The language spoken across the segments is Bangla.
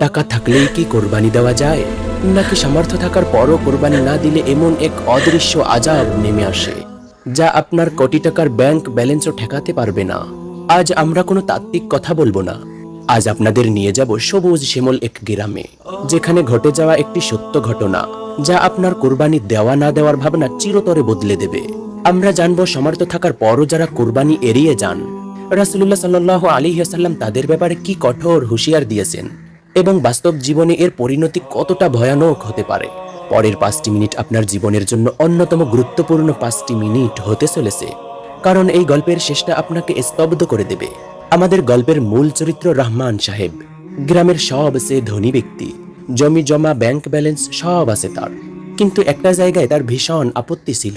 টাকা থাকলেই কি কোরবানি দেওয়া যায়, নাকি সামর্থ্য থাকার পরও কোরবানি না দিলে এমন এক অদৃশ্য আযাব নেমে আসে যা আপনার কোটি টাকার ব্যাংক ব্যালেন্সও ঠেকাতে পারবে না? আজ আমরা কোনো তাত্ত্বিক কথা বলবো না। আজ আপনাদের নিয়ে যাব সবুজ শ্যামল এক গ্রামে, যেখানে ঘটে যাওয়া একটি সত্য ঘটনা যা আপনার কোরবানি দেওয়া না দেওয়ার ভাবনা চিরতরে বদলে দেবে। আমরা জানবো সামর্থ্য থাকার পরও যারা কোরবানি এড়িয়ে যান, রাসূলুল্লাহ সাল্লাল্লাহু আলাইহি ওয়াসাল্লাম তাদের ব্যাপারে কি কঠোর হুঁশিয়ার দিয়েছেন এবং বাস্তব জীবনে এর পরিণতি কতটা ভয়ানক হতে পারে। পরের 5টি মিনিট আপনার জীবনের জন্য অন্যতম গুরুত্বপূর্ণ 5টি মিনিট হতে চলেছে, কারণ এই গল্পের শেষটা আপনাকে স্তব্ধ করে দেবে। আমাদের গল্পের মূল চরিত্র রহমান সাহেব, গ্রামের সবচেয়ে ধনী ব্যক্তি। জমি জমা ব্যাংক ব্যালেন্স সব আছে তার, কিন্তু একটা জায়গায় তার ভীষণ আপত্তি ছিল,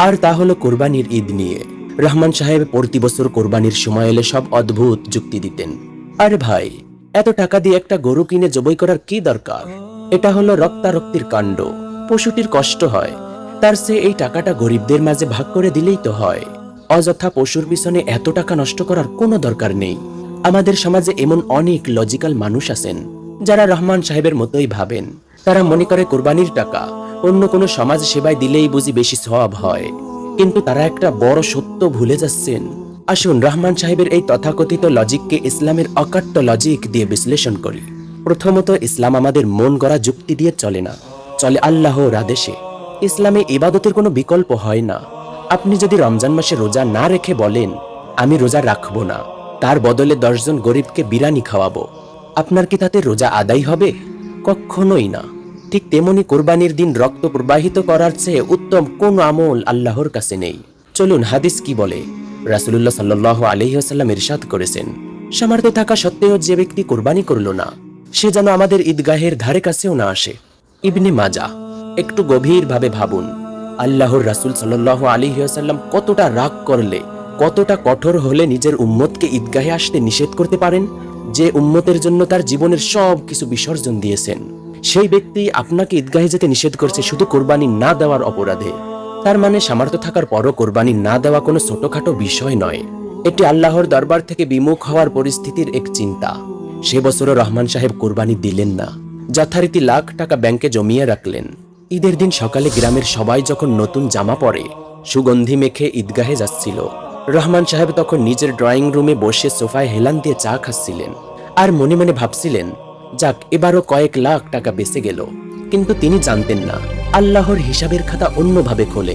আর তা হলো কোরবানির ঈদ নিয়ে। রহমান সাহেব প্রতি বছর কোরবানির সময় এলে সব অদ্ভুত যুক্তি দিতেন। আরে ভাই, এত টাকা দিয়ে একটা গরু কিনে জবাই করার কি দরকার? এটা হলো রক্তারক্তির কাণ্ড, পশুটির কষ্ট হয়, তার চেয়ে এই টাকাটা গরিবদের মাঝে ভাগ করে দিলেই তো হয়। অযথা পশুর পিছনে এত টাকা নষ্ট করার কোনো দরকার নেই। আমাদের সমাজে এমন অনেক লজিক্যাল মানুষ আছেন যারা রহমান সাহেবের মতোই ভাবেন। তারা মনে করে কোরবানির টাকা অন্য কোনো সমাজ সেবায় দিলেই বুঝি বেশি সওয়াব হয়, কিন্তু তারা একটা বড় সত্য ভুলে যাচ্ছেন। আসুন রহমান সাহেবের এই তথাকথিত লজিককে ইসলামের অকাট্য লজিক দিয়ে বিশ্লেষণ করি। প্রথমত, ইসলাম আমাদের মন গড়া যুক্তি দিয়ে চলে না, চলে আল্লাহর আদেশে। ইসলামে ইবাদতের কোনো বিকল্প হয় না। আপনি যদি রমজান মাসে রোজা না রেখে বলেন আমি রোজা রাখবো না, তার বদলে 10 জন গরিবকে বিরিয়ানি খাওয়াবো, আপনার কি তাতে রোজা আদায় হবে? কখনোই না। ঠিক তেমনি কোরবানির দিন রক্ত প্রবাহিত করার চেয়ে উত্তম কোন আমল আল্লাহর কাছে নেই। চলুন হাদিস কি বলে। রাসূলুল্লাহ সাল্লাল্লাহু আলাইহি ওয়াসাল্লাম ইরশাদ করেছেন, সামর্থ্য থাকা সত্ত্বেও যে ব্যক্তি কোরবানি করলো না, সে যেন আমাদের ঈদগাহের ধারে কাছেও না আসে। ইবনে মাজাহ। একটু গভীরভাবে ভাবুন, আল্লাহর রাসূল সাল্লাল্লাহু আলাইহি ওয়াসাল্লাম কতটা রাগ করলে, কতটা কঠোর হলে নিজের উম্মতকে ঈদগাহে আসতে নিষেধ করতে পারেন? যে উম্মতের জন্য তার জীবনের সব কিছু বিসর্জন দিয়েছেন, সেই ব্যক্তি আপনাকে ঈদগাহে যেতে নিষেধ করছে শুধু কোরবানি না দেওয়ার অপরাধে। তার মানে সামর্থ্য থাকার পরও কোরবানি না দেওয়া কোনো ছোটখাটো বিষয় নয়, এটি আল্লাহর দরবার থেকে বিমুখ হওয়ার পরিস্থিতির এক চিন্তা। সে বছরও রহমান সাহেব কোরবানি দিলেন না, যথারীতি লাখ টাকা ব্যাংকে জমিয়ে রাখলেন। ঈদের দিন সকালে গ্রামের সবাই যখন নতুন জামা পরে সুগন্ধি মেখে ঈদগাহে যাচ্ছিল, রহমান সাহেব তখন নিজের ড্রয়িং রুমে বসে সোফায় হেলান দিয়ে চা খাচ্ছিলেন আর মনে মনে ভাবছিলেন, যাক এবারও কয়েক লাখ টাকা বেঁচে গেল। কিন্তু তিনি জানতেন না আল্লাহর হিসাবের খাতা অন্যভাবে খোলে।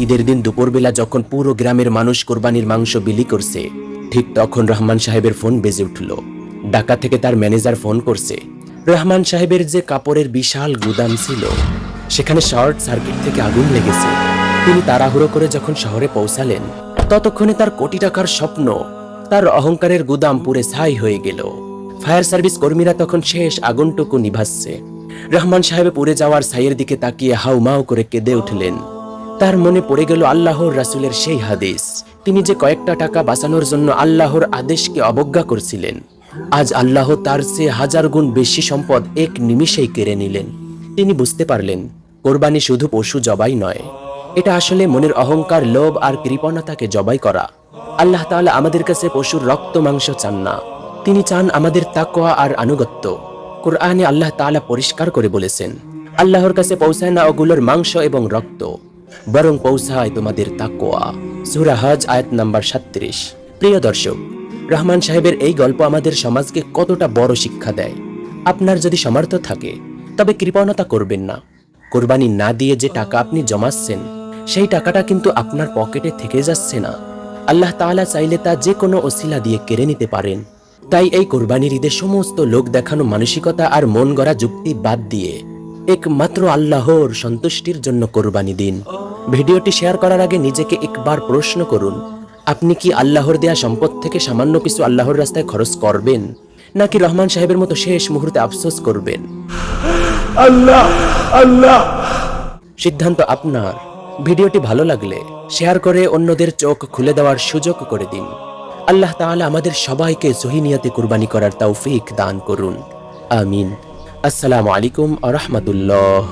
ঈদের দিন দুপুরবেলা যখন পুরো গ্রামের মানুষ কোরবানির মাংস বিলি করছে, ঠিক তখন রহমান সাহেবের ফোন বেজে উঠল। ঢাকা থেকে তার ম্যানেজার ফোন করছে। রহমান সাহেবের যে কাপড়ের বিশাল গুদাম ছিল, সেখানে শর্ট সার্কিট থেকে আগুন লেগেছে। তিনি তাড়াহুড়ো করে যখন শহরে পৌঁছালেন, ততক্ষণে তার কোটি টাকার স্বপ্ন, তার অহংকারের গুদাম পুড়ে ছাই হয়ে গেল। ফায়ার সার্ভিস কর্মীরা তখন শেষ আগুনটুকু নিভাচ্ছে। রহমান সাহেব পুড়ে যাওয়ার ছাইয়ের দিকে তাকিয়ে হাউমাউ করে কেঁদে উঠলেন। তার মনে পড়ে গেল আল্লাহর রাসূলের সেই হাদিস, তিনি যে কয়েকটা টাকা বাঁচানোর জন্য আল্লাহর আদেশকে অবজ্ঞা করছিলেন, আজ আল্লাহ তার চেয়ে 1000 গুণ বেশি সম্পদ এক নিমিষেই কেড়ে নিলেন। তিনি বুঝতে পারলেন কোরবানি শুধু পশু জবাই নয়, এটা আসলে মনের অহংকার, লোভ আর কৃপণতাকে জবাই করা। আল্লাহ তাআলা আমাদের কাছে পশুর রক্ত মাংস চান না, তিনি চান আমাদের তাকওয়া আর আনুগত্য। কোরআনে আল্লাহ তাআলা পরিষ্কার করে বলেছেন, আল্লাহর কাছে পৌঁছায় না ওগুলোর মাংস এবং রক্ত, বরং পৌঁছায় তোমাদের তাকওয়া। সূরা হজ আয়াত নাম্বার 37। প্রিয় দর্শক, রহমান সাহেবের এই গল্প আমাদের সমাজকে কতটা বড় শিক্ষা দেয়। আপনার যদি সামর্থ্য থাকে তবে কৃপণতা করবেন না। কোরবানি না দিয়ে যে টাকা আপনি জমাচ্ছেন, সেই টাকাটা কিন্তু আপনার পকেটে থেকে যাচ্ছে না। আল্লাহ তাআলা চাইলে তা যে কোনো ওসিলা দিয়ে কেড়ে নিতে পারেন। তাই এই কোরবানির ঈদে সমস্ত লোক দেখানো মানসিকতা আর মন গড়া যুক্তি বাদ দিয়ে একমাত্র আল্লাহর সন্তুষ্টির জন্য কোরবানি দিন। ভিডিওটি শেয়ার করার আগে নিজেকে একবার প্রশ্ন করুন, আপনি কি আল্লাহর দেয়া সম্পদ থেকে সামান্য কিছু আল্লাহর রাস্তায় খরচ করবেন, নাকি রহমান সাহেবের মতো শেষ মুহূর্তে আফসোস করবেন? আল্লাহ আল্লাহ, সিদ্ধান্ত আপনার। ভিডিওটি ভালো লাগলে শেয়ার করে অন্যদের চোখ খুলে দেওয়ার সুযোগ করে দিন। আল্লাহ তাআলা আমাদের সবাইকে সহি নিয়তে কুরবানি করার তৌফিক দান করুন। আমিন। আসসালামু আলাইকুম ওয়া রাহমাতুল্লাহ।